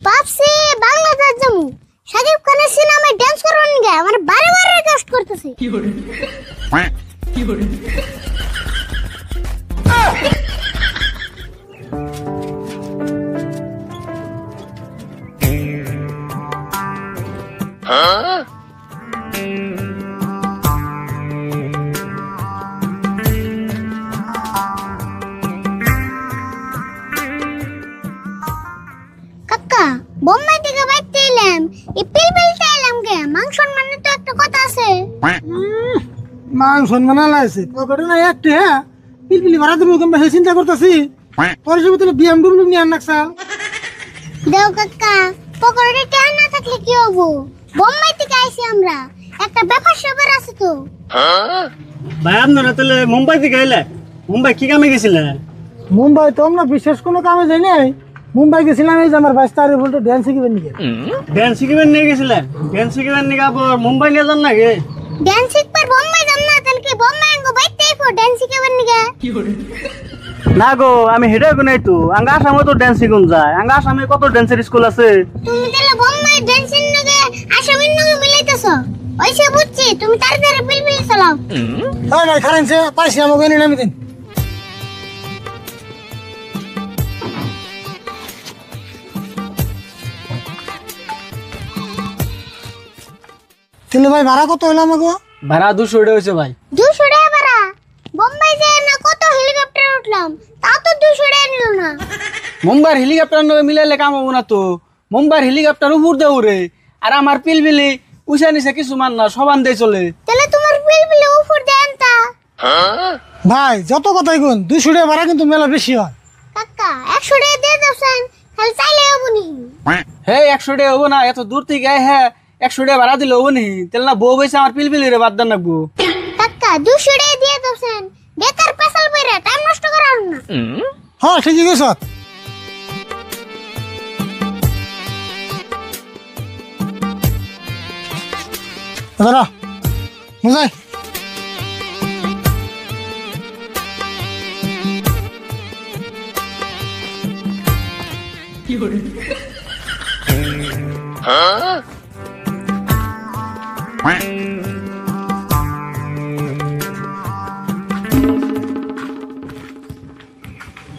ভাবছি বাংলাদেশ যাবো, শাকিব খানের সিনেমায় ডান্স করবেন গে, আমার বারে বারে রিকোয়েস্ট করতেছে। কাকা বোম্বাই থেকে বাইতে এলাম, এই পিলপিলটা এলাম গে, মাংস মানে তো একটা কথা আছে। মাংস মানে লাইছে পকেটে না একটা হ্যাঁ পিলপিলি ভাড়া দেবো কেমন সেই চিন্তা করতেছি। পরিষেবা তুমি বিএমডব্লিউ নিয়ে আননাকছা দেও কাকা, পকেটে টাকা না থাকলে কি হবো? বোম্বাই থেকে আইছি আমরা, একটা ব্যাপার স্যাপার আছে তো। ভাই আপনারা তাহলে মুম্বাই থেকে এলে, মুম্বাই কি কামে গেছিলেন? মুম্বাই তো আমরা বিশেষ কোনো কামে যাই নাই। মুম্বাই গেছিলাম এই যে আমার বাইশ তারিখ বলতে ড্যান্স শিখিবেন নাকি। ড্যান্স শিখিবেন নিয়ে গেছিলেন? ড্যান্স শিখিবেন নাকি আবার মুম্বাই নিয়ে যান নাকি? ডান্স শিখবার বোম্বাই যান না, তাহলে কি বোম্বাই আঙ্গো বাইতে আইবো ডান্স শিখাবেন নাকি? না গো, আমি হেডে গো নাই তো, আঙ্গা আসামে তো ড্যান্স শিখুন যায়, আঙ্গা আসামে কত ড্যান্সের স্কুল আছে। তুমি তাহলে বোম্বাই ডান্সের নাকি আসামের নাকি মিলাইতেছো? ওইসে বুঝছি, তুমি তাড়াতাড়ি পিলপিল চালাও। হ্যাঁ ভাই খারেন সে পাইছি আমাকে নিয়ে নামি দিন। তাহলে ভাই ভাড়া কত হইলো আমাকে? ভাড়া 200 টাকা হয়েছে ভাই। 200 টাকা ভাড়া? বোম্বাই যায় না কত হেলিকপ্টার উঠলাম, তাও তো 200 টাকা নিল না। মুম্বাইয়ের হেলিকপ্টার নয় মিলাইলে কাম হবো না তো। মুম্বাইয়ের হেলিকপ্টার উপর দিয়ে উড়ে, আর আমার পিলপিলি উষা নিছে কিছু মান না, সবান দিয়ে চলে। তাহলে তোমার পিলপিল উপর দেন তা? ভাই যত কথাই কোন 200 টাকা ভাড়া কিন্তু মেলা বেশি হয়। কাকা 100 টাকা দিয়ে দেবছেন, তাহলে চাইলে হবো নি? হে 100 টাকা হবো না, এত দূর থেকে হ্যাঁ 100 টাকা ভাড়া দিলে হবো নি? তাহলে না বউ বইছে আমার পিলপিলি রে বাদ দেন রাখবো। কাকা 200 টাকা দিয়ে দেবছেন, বেকার পেছাল পেরে টাইম নষ্ট করার না। হ্যাঁ ঠিকই কইছ। দাদা বুঝাই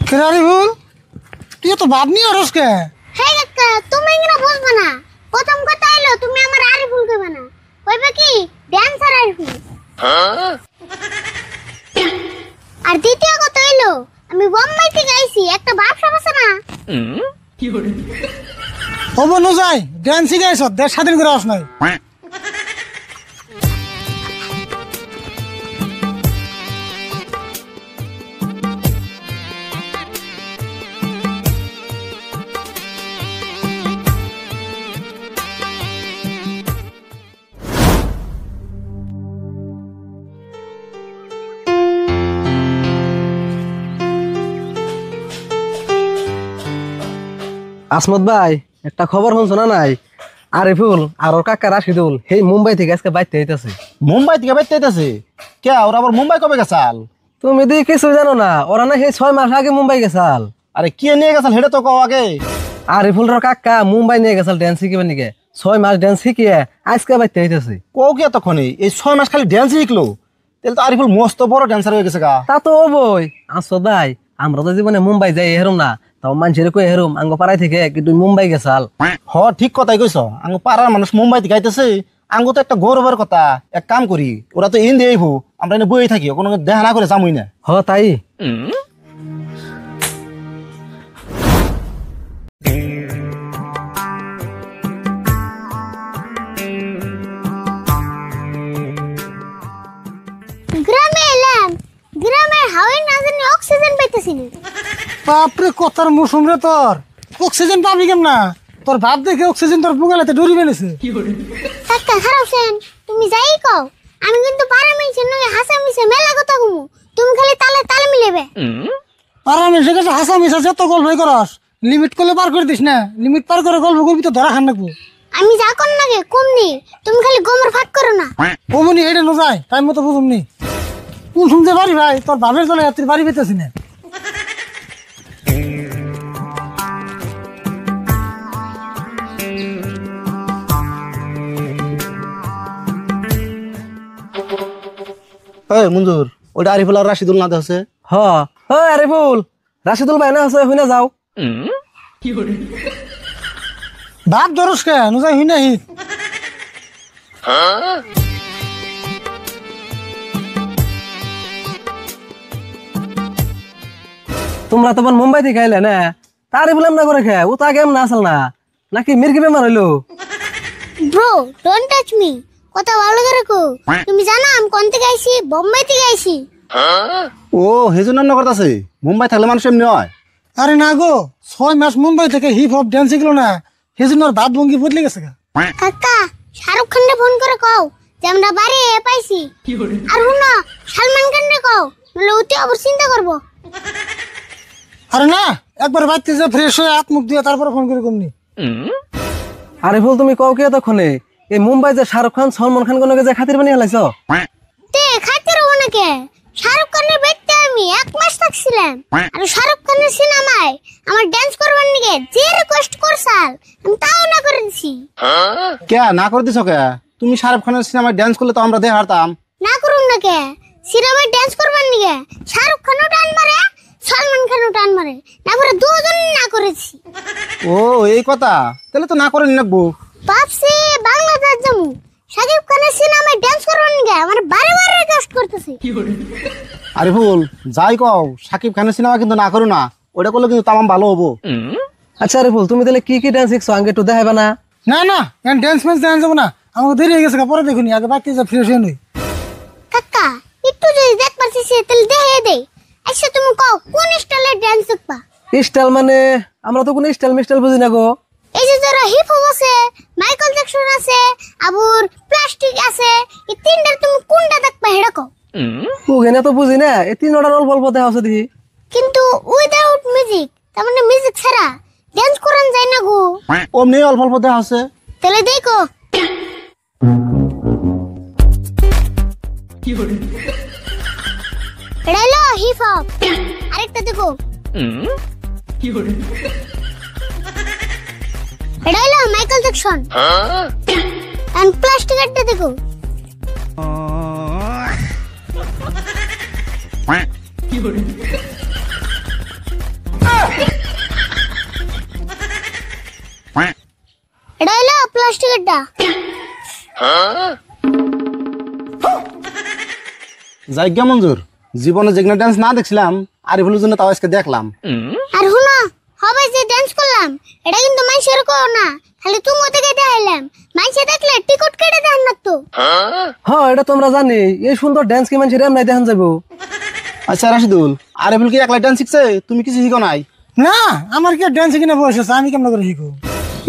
কেরারি ভুল তুই তো ভাব নিয়ে আরস কে? হে কাকা, তুমি এগুলো বুঝবে না। প্রথম কথা হলো তুমি আমার আরিফুল কইবে না, কইবে কি ড্যান্সার আরিফুল। আর দ্বিতীয় কথা হলো আমি বোম্বাই থেকে আইছি, একটা ব্যবসা আছে না। ও বনু যাই ড্যান্স শিখাইছ, দেড় স্বাধীন করে আস নাই। আসমত ভাই একটা খবর শুনছো না নাই? আরিফুল আর ওর কাকা রাশিদুল সেই মুম্বাই থেকে আজকে বাইতে হইতাছে। মুম্বাই থেকে বাইতে আইতাছে কে? ওরা আবার মুম্বাই কবে গেছাল? তুমি দি কিছু জানো না? ওরা না সেই 6 মাস আগে মুম্বাই গেছাল। আরে কে নিয়ে গেছাল হেডে তো কও আগে। আরিফুল আর কাকা মুম্বাই নিয়ে গেছাল ড্যান্স শিখিবেন নিকে। 6 মাস ড্যান্স শিখিয়ে আজকে বাইতে হইতাছে। কও কি এতক্ষণে এই 6 মাস খালি ড্যান্স শিখলো? তাহলে তো আরিফুল মস্ত বড় ড্যান্সার হয়ে গেছে গা। তা তো হবই। আসো ভাই আমরা তো জীবনে মুম্বাই যাই হেরুম না, তাও মানুষের কই হেরুম আঙ্গ পাড়ায় থেকে কি তুই মুম্বাই গেছাল। হ ঠিক কথাই কইছ, আঙ্গ পাড়ার মানুষ মুম্বাই থেকে আইতেছে, আঙ্গ তো একটা গৌরবের কথা। এক কাম করি, ওরা তো ইন্ডিয়া আইবো, আমরা এনে বই থাকি, কোনো দেখা না করে যামই না। হ তাই। গ্রামে এলাম, গ্রামের হাওয়ায় না জানি অক্সিজেন পাইতেছি না। বাপরে কথার মৌসুম রে তোর, অক্সিজেন পাবি কেম না? তোর ভাব দেখে অক্সিজেন তোর বুগালাতে ডরি বেনেছে। কাকা খারাপছেন, তুমি যাই কও, আমি কিন্তু পাড়া মানুষের নগে হাসা মিশে মেলা কথা কমু, তুমি খালি তালে তালে মিলেবে। আর আমি সে কাছে হাসা মিশা যত গল্প করস, লিমিট করলে পার করে দিস না। লিমিট পার করে গল্প করবি তো ধরা খান রাখবো। আমি যা কর নাগে কম নি, তুমি খালি গোমর ফাঁক করো না। অমনি হেঁটে ন যায় টাইম মতো বুঝুমনি। কোন শুনতে পারি ভাই তোর ভাবের জন্য তুই বাড়ি পেতেছি না। এই মঞ্জুর ওটা আরিফুল আর রাশিদুল না দেখছে হ আরিফুল রাশিদুল ভাই না আছে হইনা যাও। বাপ দরস কে নুজাই হুই নাই তোমরা তখন মুম্বাই থেকে আইলে না তারে বললাম না করে খে ও তো আগে এমন আসল না নাকি মির্কি বেমার হইলো। ব্রো ডোন্ট টাচ মি, কথা ভালো করে কো। তুমি জানো আমি কোন থেকে আইছি? বোম্বাই থেকে আইছি। ও হেজুন রান্না করতেছে মুম্বাই থাকলে মানুষ এমনি হয়। আরে না গো 6 মাস মুম্বাই থেকে হিপ হপ ডান্স শিখলো না সেজন্য ওর ভাব ভঙ্গি বদলে গেছে গা। কাকা শাহরুখ খানকে ফোন করে কও যে আমরা বাড়ি পাইছি। আর শুনো সালমান খানকে কও নলে অতি আবার চিন্তা করবো। আরে না একবার বাড়িতে যে ফ্রেশ হয়ে হাত মুখ দিয়ে তারপরে ফোন করে কমনি। আরিফুল তুমি কও কে তখনে এই মুম্বাই যে শাহরুখ খান সলমান খান কোন যে খাতির বানিয়ে হালাইছো। তে খাতির হবো নাকি? শাহরুখ খানের বেডতে আমি 1 মাস থাকছিলাম। আর শাহরুখ খানের সিনেমায় আমার ডান্স করবার নিকে যে রিকোয়েস্ট করছাল আমি তাও না করে দিছি। কে না করে দিছ কে? তুমি শাহরুখ খানের সিনেমায় ড্যান্স করলে তো আমরা দেখে হারতাম। না করুম না কে? সিনেমায় ডান্স করবার নিকে শাহরুখ খানও টান মারে সলমান খানও টান মারে, তারপরে দুজন না করেছি। ও এই কথা, তাহলে তো না করে নিনাকবো। ভাবছি বাংলাদেশ যাবো শাকিব খানের সিনেমায় ডান্স করবার নিকে আমার বারে বারে রিকোয়েস্ট করতেছে। আরিফুল যাই কও শাকিব খানের সিনেমা কিন্তু না করো না, ওটা করলে কিন্তু তামাম ভালো হবো। আচ্ছা আরিফুল তুমি তাহলে কি কি ডান্স শিখছো আগে একটু দেখাইবা না? না না এখন ডান্স ম্যাচ দেখা যাবো না, আমাকে দেরি হয়ে গেছে পরে দেখুনি, আগে বাড়িতে যা ফ্রেশ হয়ে নই। কাকা একটু যদি দেখ পারছিস তাহলে দেখে দে। আচ্ছা তুমি কও কোন স্টাইলের ডান্স শিখবা? স্টাইল মানে আমরা তো কোনো স্টাইল মিস্টাইল বুঝি না গো। এই যে যারা হিপ হপ আছে, মাইকেল জ্যাকসন আছে, আবার প্লাস্টিক আছে, এই তিনটার তুমি কোনটা দেখবা হেডা কও। ওখানে তো বুঝি না এই তিন অর্ডার অল্প অল্প দেখা আছে দেখি। কিন্তু উইদাউট মিউজিক তার মানে মিউজিক ছাড়া ডান্স করান যায় না গো। অমনি অল্প অল্প দেখা আছে। তাহলে দেখো এটা হলো হিপ হপ। আরেকটা দেখো এটা হলো মাইকেল জ্যাকসন। এন্ড প্লাস্টিক একটা দেখো এটা হলো প্লাস্টিক একটা। জায়গা মঞ্জুর জীবনে যেখানে ডান্স না দেখছিলাম আরিফুলের জন্য তাও আজকে দেখলাম। আর শুনো হবে যে ডান্স করলাম এটা কিন্তু মানুষের কো না, খালি তুমি থেকে দেখাইলাম। মানুষে দেখলে টিকট কেটে দেন না তো। হ্যাঁ এটা তোমরা জানি এই সুন্দর ডান্স কি মানুষের এমনি দেখান যাবো। আচ্ছা রাশিদুল আরিফুল কি একলা ডান্স শিখছে, তুমি কিছু শিখো নাই? না আমার কি ডান্স কিনা বয়স আছে, আমি কেমন করে শিখবো?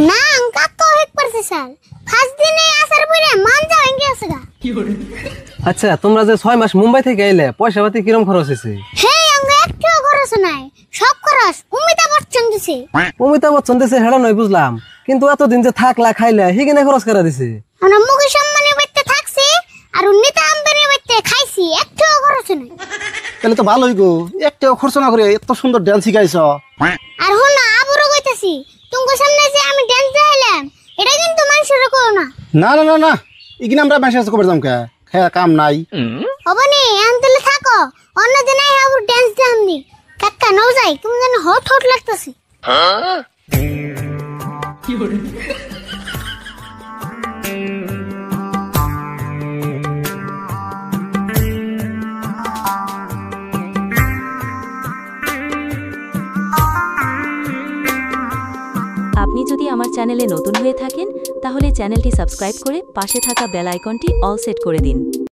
না কাকা হেক পারছে স্যার, ফার্স্ট দিনে আসার পরে মান যা ভেঙে আছে গা। আচ্ছা তোমরা যে 6 মাস মুম্বাই থেকে আইলে পয়সা পাতি কিরম খরচ হয়েছে? হে অঙ্গ একটু খরচ নাই, সব খরচ অমিতাভ বচ্চন দিছে। অমিতাভ বচ্চন দিছে হেডা নয় বুঝলাম, কিন্তু এতদিন যে থাকলা খাইলা হিগিনে খরচ করে দিছে। আমরা মুকেশ আম্বানির বাড়িতে থাকছি আর নীতা আম্বানির বাড়িতে খাইছি, একটু খরচ নাই। তাহলে তো ভালোই গো, একটাও খরচ না করে এত সুন্দর ডান্স শিখাইছ। আর হুনা আবারও কইতাছি তোমার সামনে যে আমি ডান্স দেখাইলাম এটা কিন্তু মানুষের কো না। না না না না ইগিন আমরা মেসেজ করে যাম কে খেয়া কাম নাই। হবনি আনতলে থাকো, অন্য দিন আবার ডান্স দেখামনি। কাকা নাও যাই, তুমি যেন হট হট লাগতাছে। আপনি যদি আমার চ্যানেলে নতুন হয়ে থাকেন তাহলে চ্যানেলটি সাবস্ক্রাইব করে পাশে থাকা বেল আইকনটি অল সেট করে দিন।